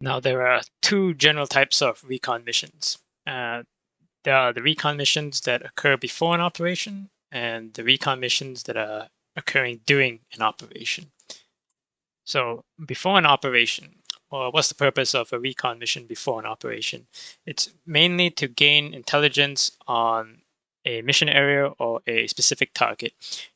Now, there are two general types of recon missions. There are the recon missions that occur before an operation, and the recon missions that are occurring during an operation. So, before an operation, or what's the purpose of a recon mission before an operation? It's mainly to gain intelligence on a mission area or a specific target.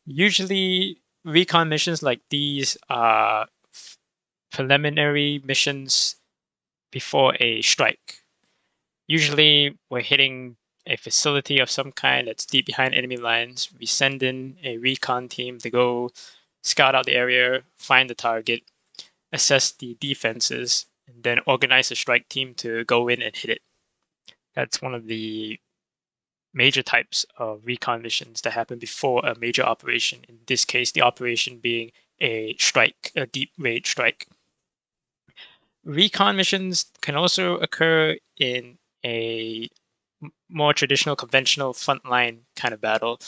Usually, recon missions like these are preliminary missions before a strike. Usually, we're hitting a facility of some kind that's deep behind enemy lines. We send in a recon team to go scout out the area, find the target, assess the defenses, and then organize a strike team to go in and hit it. That's one of the major types of recon missions that happen before a major operation. In this case, the operation being a strike, a deep raid strike. Recon missions can also occur in a more traditional, conventional frontline kind of battle.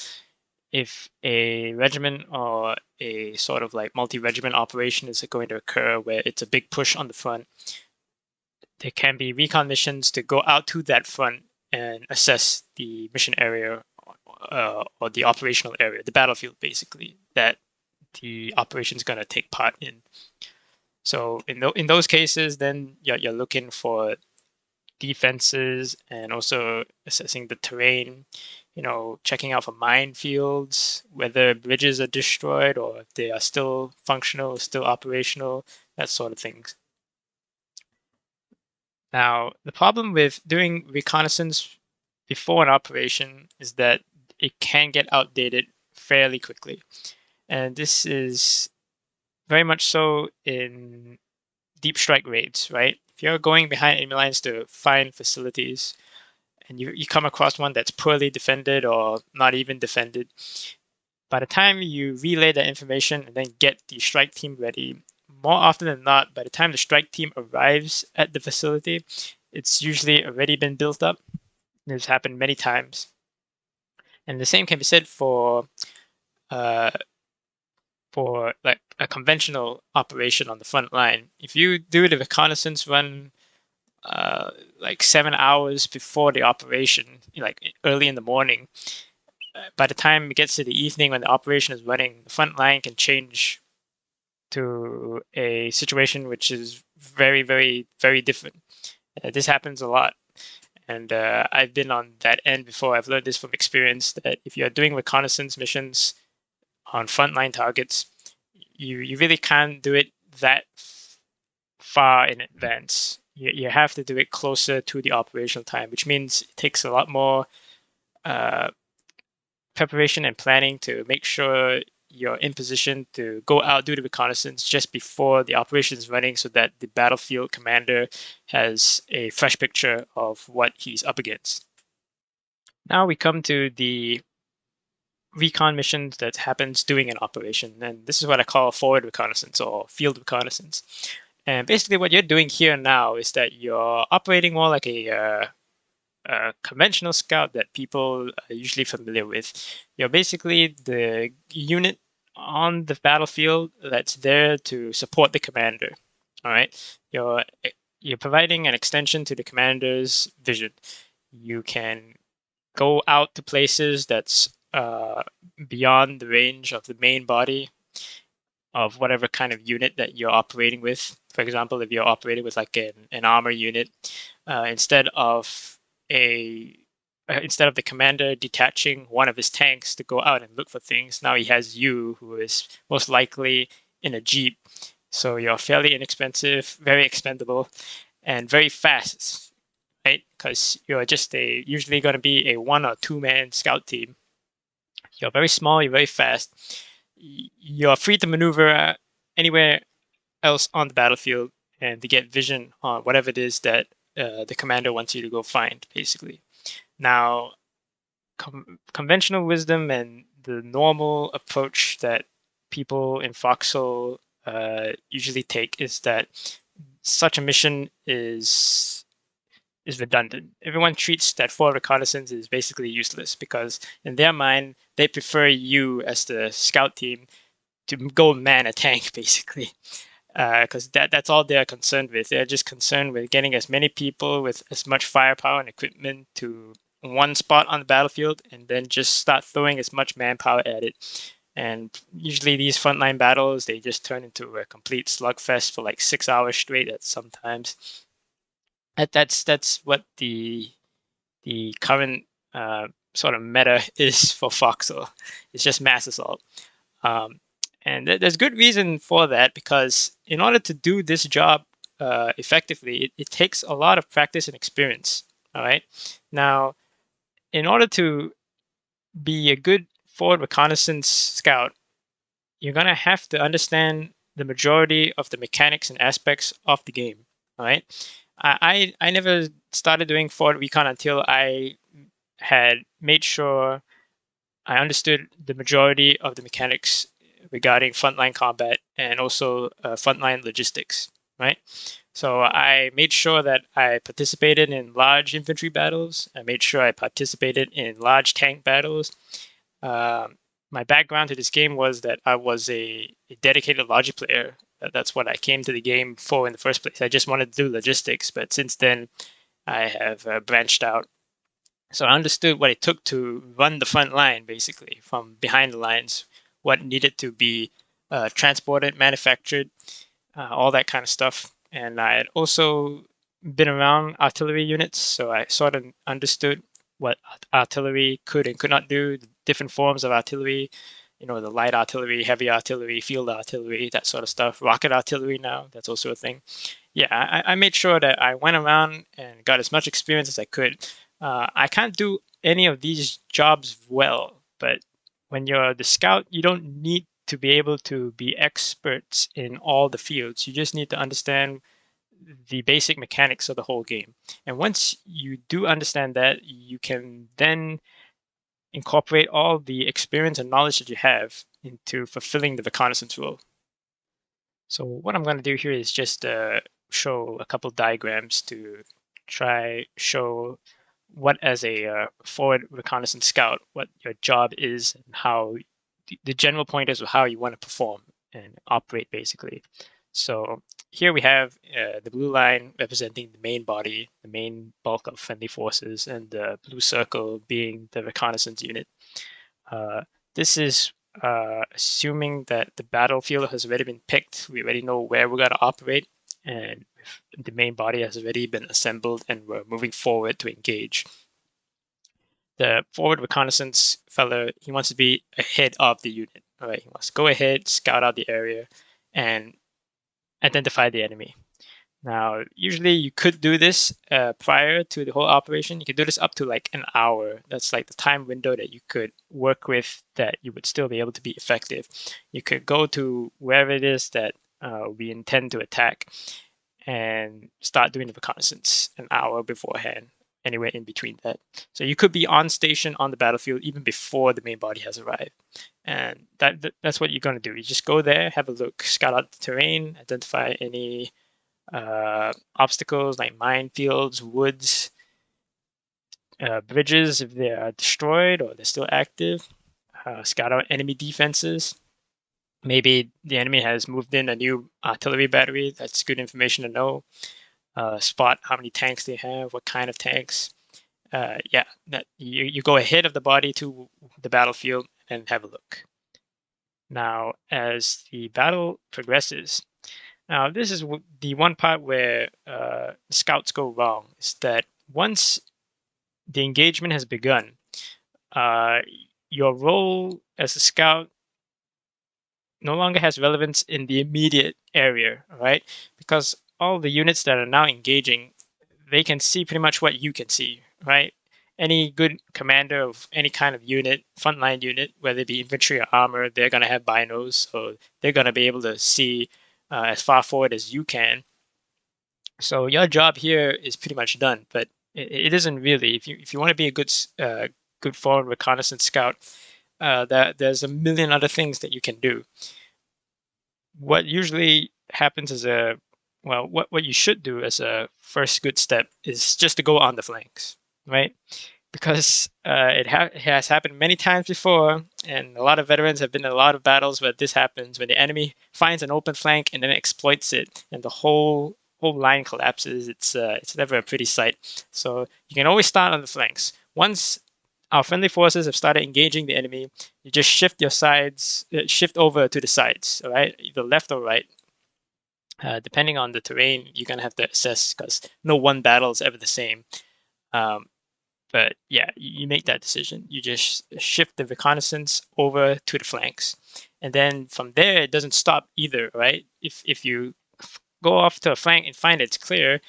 If a regiment or a sort of like multi-regiment operation is going to occur where it's a big push on the front, there can be recon missions to go out to that front and assess the mission area or the operational area, the battlefield basically, that the operation is going to take part in. So in those cases, then you're looking for defenses and also assessing the terrain, checking out for minefields, whether bridges are destroyed or if they are still functional, still operational, that sort of things. Now, the problem with doing reconnaissance before an operation is that it can get outdated fairly quickly. And this is very much so in deep strike raids, right? If you're going behind enemy lines to find facilities and you come across one that's poorly defended or not even defended, by the time you relay that information and then get the strike team ready, more often than not, by the time the strike team arrives at the facility, it's usually already been built up. This happened many times. And the same can be said uh, for like a conventional operation on the front line. If you do the reconnaissance run like 7 hours before the operation, like early in the morning, by the time it gets to the evening when the operation is running, the front line can change to a situation which is very, very, very different. This happens a lot. And I've been on that end before. I've learned this from experience that if you're doing reconnaissance missions on frontline targets, you really can't do it that far in advance. You have to do it closer to the operational time, which means it takes a lot more preparation and planning to make sure you're in position to go out, do the reconnaissance just before the operation is running so that the battlefield commander has a fresh picture of what he's up against. Now we come to the recon missions that happens during an operation, and this is what I call forward reconnaissance or field reconnaissance. And basically what you're doing here now is that you're operating more like a conventional scout that people are usually familiar with. You're basically the unit on the battlefield that's there to support the commander. All right, you're providing an extension to the commander's vision. You can go out to places that's beyond the range of the main body of whatever kind of unit that you're operating with. For example, if you're operating with like an armor unit, instead of the commander detaching one of his tanks to go out and look for things, now he has you, who is most likely in a jeep. So you're fairly inexpensive, very expendable, and very fast, right? Because you're just usually going to be a 1 or 2 man scout team. You're very small, you're very fast. You're free to maneuver anywhere else on the battlefield and to get vision on whatever it is that the commander wants you to go find, basically. Now, conventional wisdom and the normal approach that people in Foxhole usually take is that such a mission is redundant. Everyone treats that forward reconnaissance is basically useless because in their mind they prefer you as the scout team to go man a tank, basically. because that's all they're concerned with. They're just concerned with getting as many people with as much firepower and equipment to one spot on the battlefield, and then just start throwing as much manpower at it. And usually these frontline battles, they just turn into a complete slugfest for like 6 hours straight at sometimes. That's what the current sort of meta is for Foxhole. It's just mass assault. Um, and there's good reason for that, because in order to do this job effectively, it takes a lot of practice and experience. All right. Now, in order to be a good forward reconnaissance scout, you're gonna have to understand the majority of the mechanics and aspects of the game. All right. I never started doing forward recon until I had made sure I understood the majority of the mechanics regarding frontline combat and also frontline logistics, right? So I made sure that I participated in large infantry battles. I made sure I participated in large tank battles. My background to this game was that I was a dedicated logic player. That's what I came to the game for in the first place. I just wanted to do logistics, but since then I have branched out. So I understood what it took to run the front line, basically, from behind the lines, what needed to be transported, manufactured, all that kind of stuff. And I had also been around artillery units, so I sort of understood what artillery could and could not do, the different forms of artillery, the light artillery, heavy artillery, field artillery, that sort of stuff. Rocket artillery now, that's also a thing. Yeah, I made sure that I went around and got as much experience as I could. I can't do any of these jobs well, but when you're the scout, you don't need to be able to be experts in all the fields. You just need to understand the basic mechanics of the whole game. And once you do understand that, you can then incorporate all the experience and knowledge that you have into fulfilling the reconnaissance role. So what I'm going to do here is just show a couple diagrams to try show what, as a forward reconnaissance scout, what your job is and how the general pointers of how you want to perform and operate, basically. So here we have the blue line representing the main body, the main bulk of friendly forces, and the blue circle being the reconnaissance unit. This is assuming that the battlefield has already been picked. We already know where we're going to operate, and the main body has already been assembled, and we're moving forward to engage. The forward reconnaissance fella, he wants to be ahead of the unit. All right, he wants to go ahead, scout out the area, and identify the enemy. Now, usually you could do this prior to the whole operation. You could do this up to like an hour. That's like the time window that you could work with that you would still be able to be effective. You could go to wherever it is that we intend to attack and start doing the reconnaissance an hour beforehand, anywhere in between that. So you could be on station on the battlefield even before the main body has arrived. And that's what you're going to do. You just go there, have a look, scout out the terrain, identify any obstacles like minefields, woods, bridges if they are destroyed or they're still active. Scout out enemy defenses. Maybe the enemy has moved in a new artillery battery. That's good information to know. Spot how many tanks they have, what kind of tanks. Yeah, that you go ahead of the body to the battlefield and have a look. Now, as the battle progresses, now this is the one part where scouts go wrong, is that once the engagement has begun, your role as a scout no longer has relevance in the immediate area, right? Because all the units that are now engaging, they can see pretty much what you can see, right? Any good commander of any kind of unit, frontline unit, whether it be infantry or armor, they're going to have binos, so they're going to be able to see as far forward as you can. So your job here is pretty much done, but it isn't really. If you want to be a good forward reconnaissance scout, there's a million other things that you can do. What usually happens is what you should do as a first good step is just to go on the flanks, right? because it has happened many times before, and a lot of veterans have been in a lot of battles where this happens, when the enemy finds an open flank and then exploits it, and the whole line collapses. It's never a pretty sight. So you can always start on the flanks. Once our friendly forces have started engaging the enemy, you just shift your sides, shift over to the sides, all right, either left or right. Depending on the terrain, you're gonna have to assess, because no one battle is ever the same. Um, but yeah, you make that decision. You just shift the reconnaissance over to the flanks, and then from there it doesn't stop either, right? If you go off to a flank and find it's clear,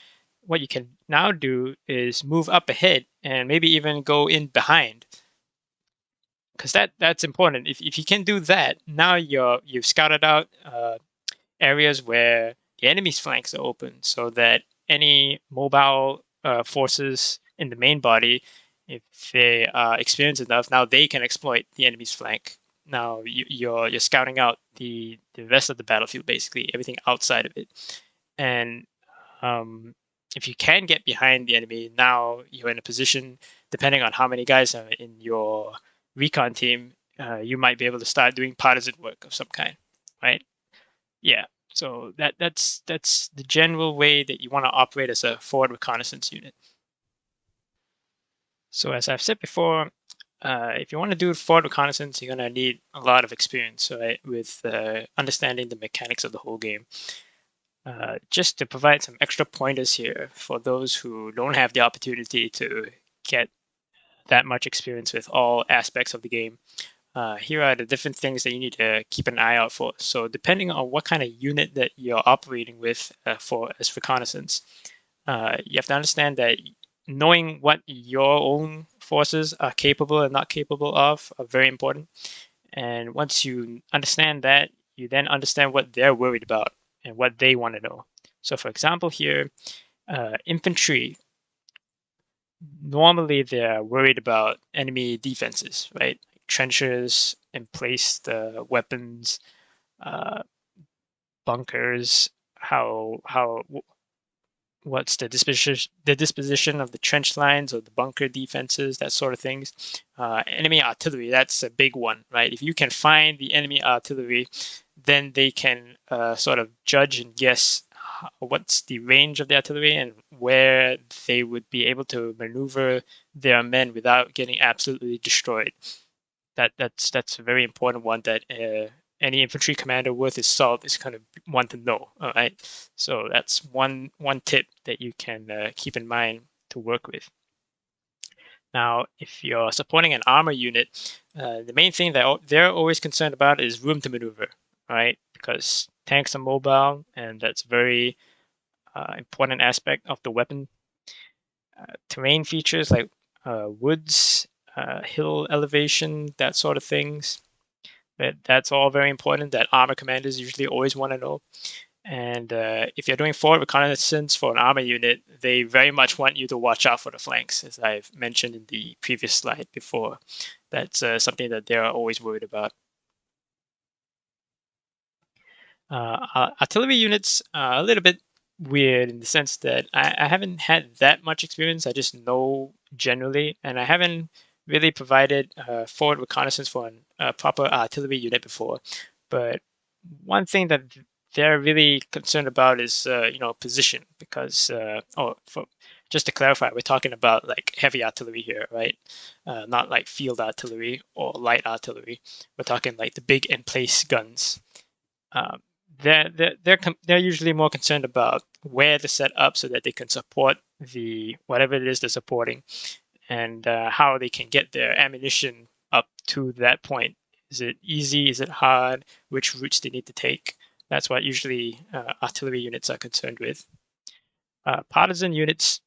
what you can now do is move up ahead and maybe even go in behind, because that's important. If you can do that, now you've scouted out areas where the enemy's flanks are open, so that any mobile forces in the main body, if they are experienced enough, now they can exploit the enemy's flank. Now you're scouting out the rest of the battlefield, basically everything outside of it, and um, if you can get behind the enemy, now you're in a position. Depending on how many guys are in your recon team, you might be able to start doing partisan work of some kind, right? Yeah. So that's the general way that you want to operate as a forward reconnaissance unit. So as I've said before, if you want to do forward reconnaissance, you're going to need a lot of experience, right, with understanding the mechanics of the whole game. Just to provide some extra pointers here for those who don't have the opportunity to get that much experience with all aspects of the game. Here are the different things that you need to keep an eye out for. So depending on what kind of unit that you're operating with for as reconnaissance, you have to understand that knowing what your own forces are capable and not capable of are very important. And once you understand that, you then understand what they're worried about and what they want to know. So for example here, infantry, normally they're worried about enemy defenses, right? Trenches, emplaced weapons, uh, bunkers, what's the disposition of the trench lines or the bunker defenses, that sort of things. Enemy artillery, that's a big one, right? If you can find the enemy artillery, then they can sort of judge and guess what's the range of the artillery and where they would be able to maneuver their men without getting absolutely destroyed. That's a very important one that any infantry commander worth his salt is kind of want to know. All right, so that's one tip that you can keep in mind to work with. Now, if you're supporting an armor unit, the main thing that they're always concerned about is room to maneuver, right? Because tanks are mobile, and that's a very important aspect of the weapon. Terrain features like woods, hill elevation, that sort of things. That's all very important that armor commanders usually always want to know. And if you're doing forward reconnaissance for an armor unit, they very much want you to watch out for the flanks, as I've mentioned in the previous slide before. That's something that they're always worried about. Artillery units are a little bit weird in the sense that I haven't had that much experience. I just know generally, and I haven't really provided forward reconnaissance for a proper artillery unit before. But one thing that they're really concerned about is position, because just to clarify, we're talking about like heavy artillery here, right? Not like field artillery or light artillery. We're talking like the big in place guns. Um, they're usually more concerned about where to set up so that they can support the whatever it is they're supporting, and how they can get their ammunition up to that point. Is it easy? Is it hard? Which routes they need to take? That's what usually artillery units are concerned with. Partisan units,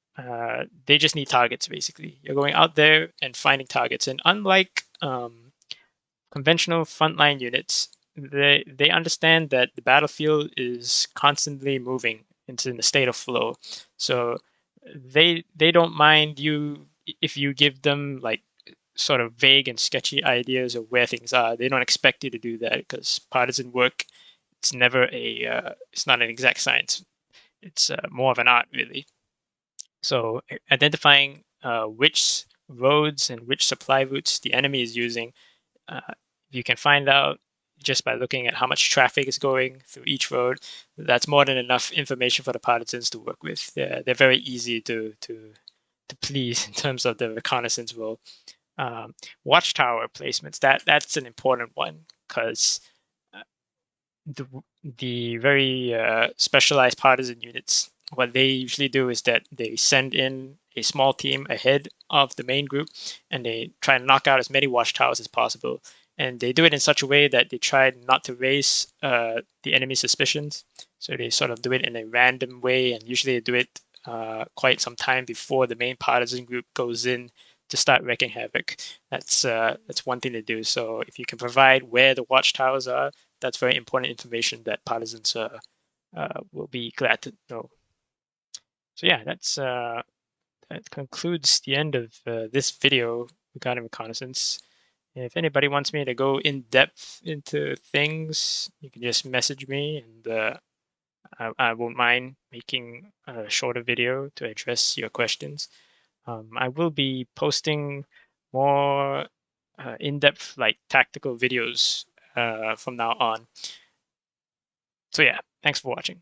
they just need targets, basically. You're going out there and finding targets. And unlike conventional frontline units, they understand that the battlefield is constantly moving. It's in a state of flow. So they don't mind you if you give them like sort of vague and sketchy ideas of where things are. They don't expect you to do that, because partisan work, it's never it's not an exact science. It's more of an art, really. So identifying which roads and which supply routes the enemy is using. You can find out just by looking at how much traffic is going through each road. That's more than enough information for the partisans to work with. They're very easy to please in terms of the reconnaissance role. Watchtower placements, that's an important one because the the very specialized partisan units, what they usually do is that they send in a small team ahead of the main group, and they try and knock out as many watchtowers as possible. And they do it in such a way that they try not to raise the enemy's suspicions. So they sort of do it in a random way, and usually they do it quite some time before the main partisan group goes in to start wreaking havoc. That's one thing to do. So if you can provide where the watchtowers are, that's very important information that partisans will be glad to know. So yeah, that concludes the end of this video regarding reconnaissance. If anybody wants me to go in depth into things, you can just message me, and I won't mind making a shorter video to address your questions. I will be posting more in-depth, like tactical videos from now on. So yeah, thanks for watching.